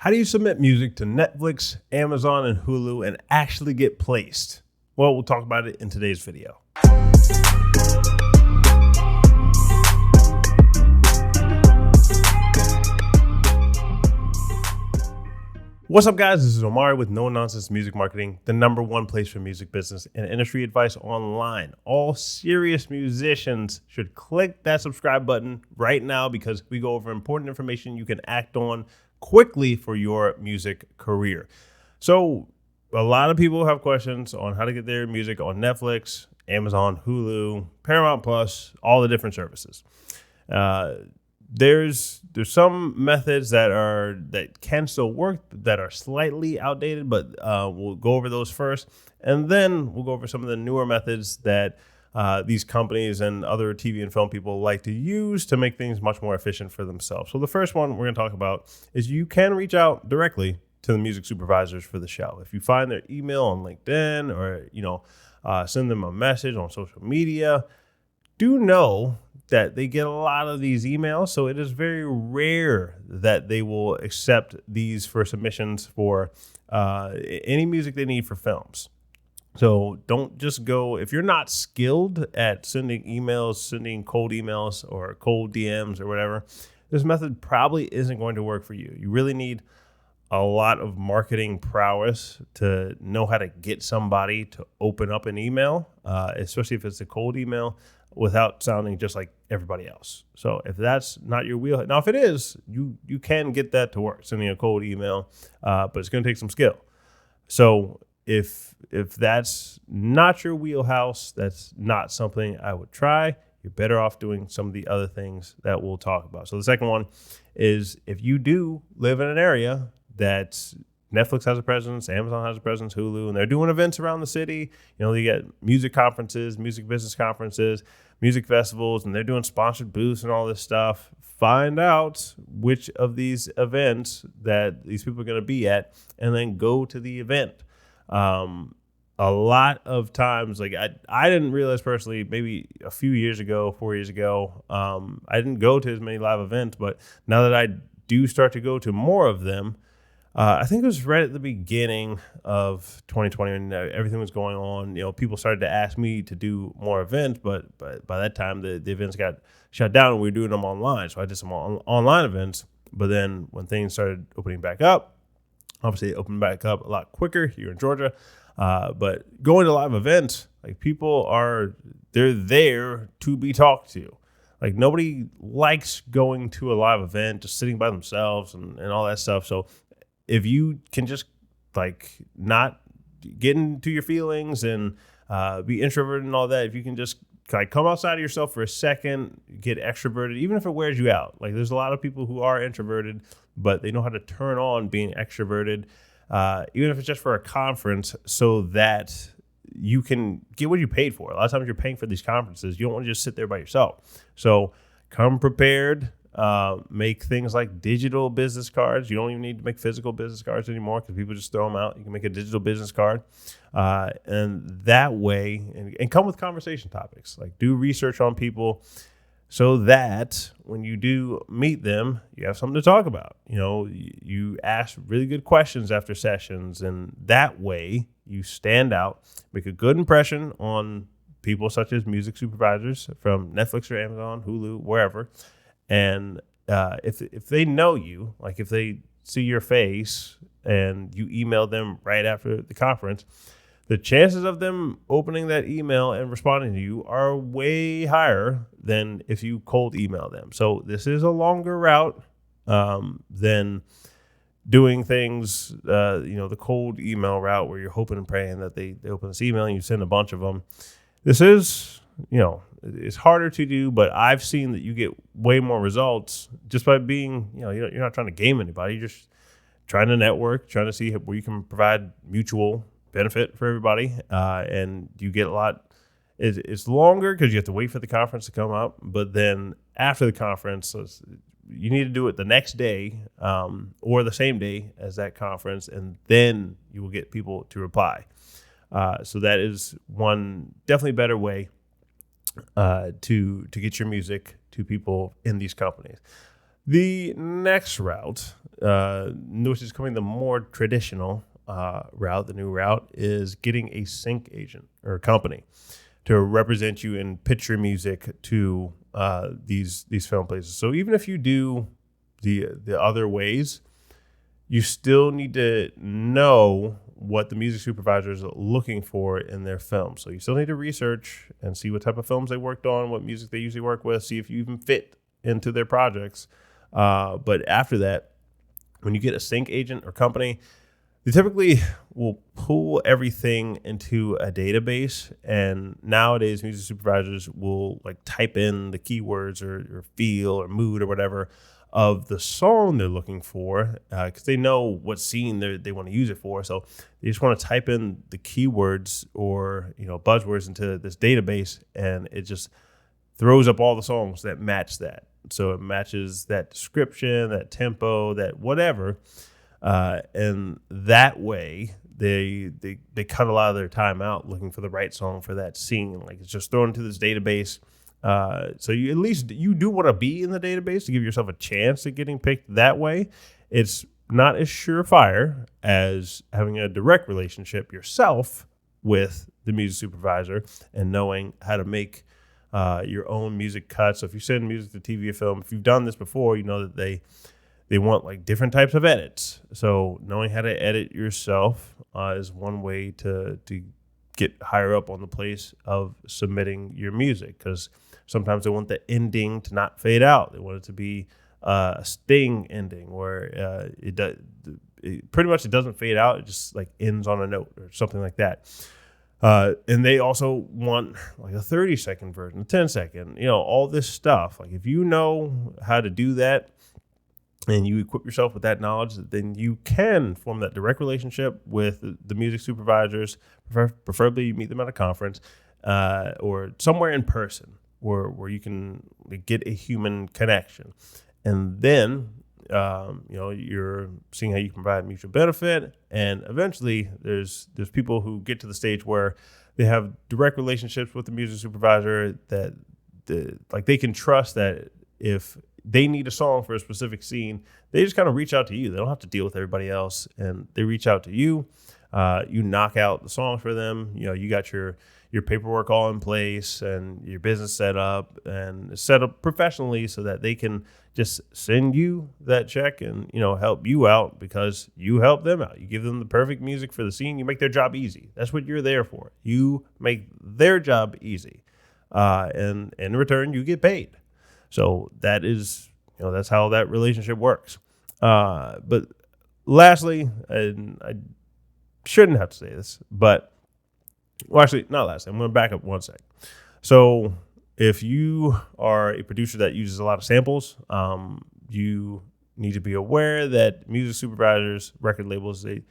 How do you submit music to Netflix, Amazon, and Hulu and actually get placed? Well, we'll talk about it in today's video. What's up, guys? This is Omari with No Nonsense Music Marketing, the #1 place for music business and industry advice online. All serious musicians should click that subscribe button right now because we go over important information you can act on quickly for your music career. So a lot of people have questions on how to get their music on Netflix, Amazon, Hulu, Paramount Plus, all the different services. There's some methods that can still work that are slightly outdated, but we'll go over those first, and then we'll go over some of the newer methods that these companies and other TV and film people like to use to make things much more efficient for themselves. So the first one we're going to talk about is you can reach out directly to the music supervisors for the show. If you find their email on LinkedIn or send them a message on social media, do know that they get a lot of these emails, so it is very rare that they will accept these for submissions for any music they need for films. So don't just go, if you're not skilled at sending emails, sending cold emails or cold DMs or whatever, this method probably isn't going to work for you. You really need a lot of marketing prowess to know how to get somebody to open up an email, especially if it's a cold email, without sounding just like everybody else. So if that's not your wheelhouse, now if it is, you can get that to work, sending a cold email, but it's going to take some skill. So if that's not your wheelhouse, that's not something I would try. You're better off doing some of the other things that we'll talk about. So the second one is if you do live in an area that Netflix has a presence, Amazon has a presence, Hulu, and they're doing events around the city. You know, you get music conferences, music business conferences, music festivals, and they're doing sponsored booths and all this stuff. Find out which of these events that these people are going to be at, and then go to the event. A lot of times, like I didn't realize personally, maybe a few years ago, 4 years ago, I didn't go to as many live events, but now that I do start to go to more of them, I think it was right at the beginning of 2020 when everything was going on. You know, people started to ask me to do more events, but by that time the events got shut down and we were doing them online. So I did some online events. But then when things started opening back up, obviously it opened back up a lot quicker here in Georgia. But going to live events, like they're there to be talked to. Like nobody likes going to a live event, just sitting by themselves and all that stuff. So if you can just like not get into your feelings and be introverted and all that, if you can just like come outside of yourself for a second, get extroverted, even if it wears you out. Like there's a lot of people who are introverted, but they know how to turn on being extroverted, even if it's just for a conference, so that you can get what you paid for. A lot of times you're paying for these conferences. You don't want to just sit there by yourself. So come prepared. Make things like digital business cards. You don't even need to make physical business cards anymore because people just throw them out. You can make a digital business card, and that way, and come with conversation topics. Like do research on people so that when you do meet them, you have something to talk about. You know, you ask really good questions after sessions, and that way you stand out, make a good impression on people such as music supervisors from Netflix or Amazon, Hulu, wherever. And if they know you, like if they see your face and you email them right after the conference, the chances of them opening that email and responding to you are way higher than if you cold email them. So this is a longer route than doing things, the cold email route where you're hoping and praying that they open this email and you send a bunch of them. This is, it's harder to do, but I've seen that you get way more results just by being, you're not trying to game anybody. You're just trying to network, trying to see where you can provide mutual benefit for everybody. And you get a lot. It's longer because you have to wait for the conference to come up. But then after the conference, you need to do it the next day or the same day as that conference, and then you will get people to reply. So that is one definitely better way to get your music to people in these companies. The next route, which is coming the more traditional route, the new route, is getting a sync agent or company to represent you and pitch your music to these film places. So even if you do the other ways, you still need to know what the music supervisor is looking for in their film. So you still need to research and see what type of films they worked on, what music they usually work with, see if you even fit into their projects. But after that, when you get a sync agent or company, they typically will pull everything into a database. And nowadays, music supervisors will like type in the keywords or feel or mood or whatever of the song they're looking for, because they know what scene they want to use it for. So they just want to type in the keywords or buzzwords into this database, and it just throws up all the songs that match that. So it matches that description, that tempo, that whatever, and that way they cut a lot of their time out looking for the right song for that scene. Like, it's just thrown into this database. So you at least you do want to be in the database to give yourself a chance at getting picked that way. It's not as surefire as having a direct relationship yourself with the music supervisor and knowing how to make your own music cuts. So if you send music to TV or film, if you've done this before, you know that they want like different types of edits. So knowing how to edit yourself is one way to get higher up on the place of submitting your music, because sometimes they want the ending to not fade out. They want it to be a sting ending where it pretty much it doesn't fade out. It just like ends on a note or something like that. And they also want like a 30-second version, a 10-second, all this stuff. Like, if you know how to do that and you equip yourself with that knowledge, then you can form that direct relationship with the music supervisors. Preferably you meet them at a conference or somewhere in person where you can get a human connection. And then, you're seeing how you can provide mutual benefit. And eventually there's people who get to the stage where they have direct relationships with the music supervisor that they can trust that if they need a song for a specific scene, they just kind of reach out to you. They don't have to deal with everybody else, and they reach out to you. You knock out the songs for them. You got your paperwork all in place and your business set up and set up professionally so that they can just send you that check and, help you out because you help them out. You give them the perfect music for the scene. You make their job easy. That's what you're there for. You make their job easy. And in return, you get paid. So that is, that's how that relationship works. But lastly, and I shouldn't have to say this, but actually, not lastly, I'm going to back up one sec. So if you are a producer that uses a lot of samples, you need to be aware that music supervisors, record labels, they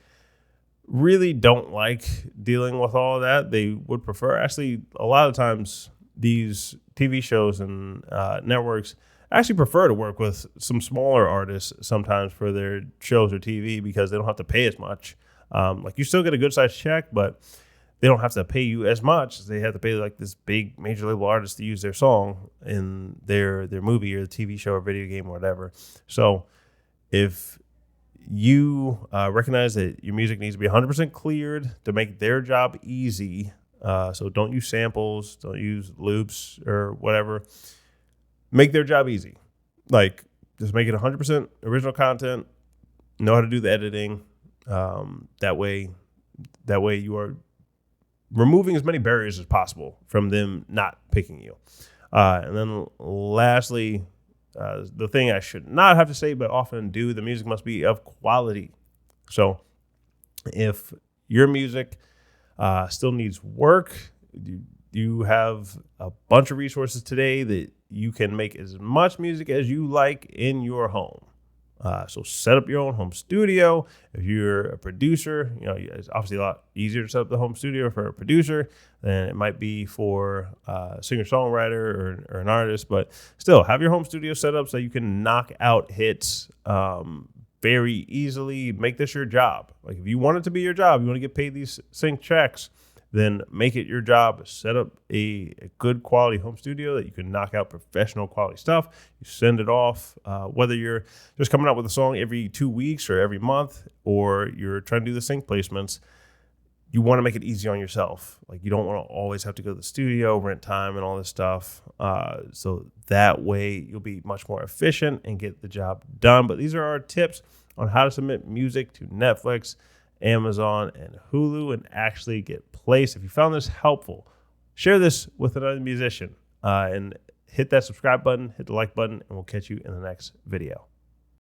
really don't like dealing with all of that. They would prefer, actually, a lot of times, these TV shows and networks actually prefer to work with some smaller artists sometimes for their shows or TV because they don't have to pay as much. Like, you still get a good sized check, but they don't have to pay you as much as they have to pay like this big major label artist to use their song in their movie or the TV show or video game or whatever. So if you recognize that your music needs to be 100% cleared to make their job easy, so don't use samples, don't use loops or whatever, make their job easy. Like, just make it 100% original content, know how to do the editing. That way you are removing as many barriers as possible from them not picking you. And then lastly, the thing I should not have to say, but often do, the music must be of quality. So if your music still needs work, you have a bunch of resources today that you can make as much music as you like in your home. So set up your own home studio. If you're a producer, it's obviously a lot easier to set up the home studio for a producer than it might be for a singer-songwriter or an artist. But still, have your home studio set up so you can knock out hits very easily. Make this your job. Like, if you want it to be your job, you want to get paid these sync checks, then make it your job. Set up a good quality home studio that you can knock out professional quality stuff. You send it off, whether you're just coming out with a song every 2 weeks or every month, or you're trying to do the sync placements. You want to make it easy on yourself. Like, you don't want to always have to go to the studio, rent time, and all this stuff. So that way you'll be much more efficient and get the job done. But these are our tips on how to submit music to Netflix, Amazon, and Hulu and actually get placed. If you found this helpful, share this with another musician and hit that subscribe button, hit the like button, and we'll catch you in the next video.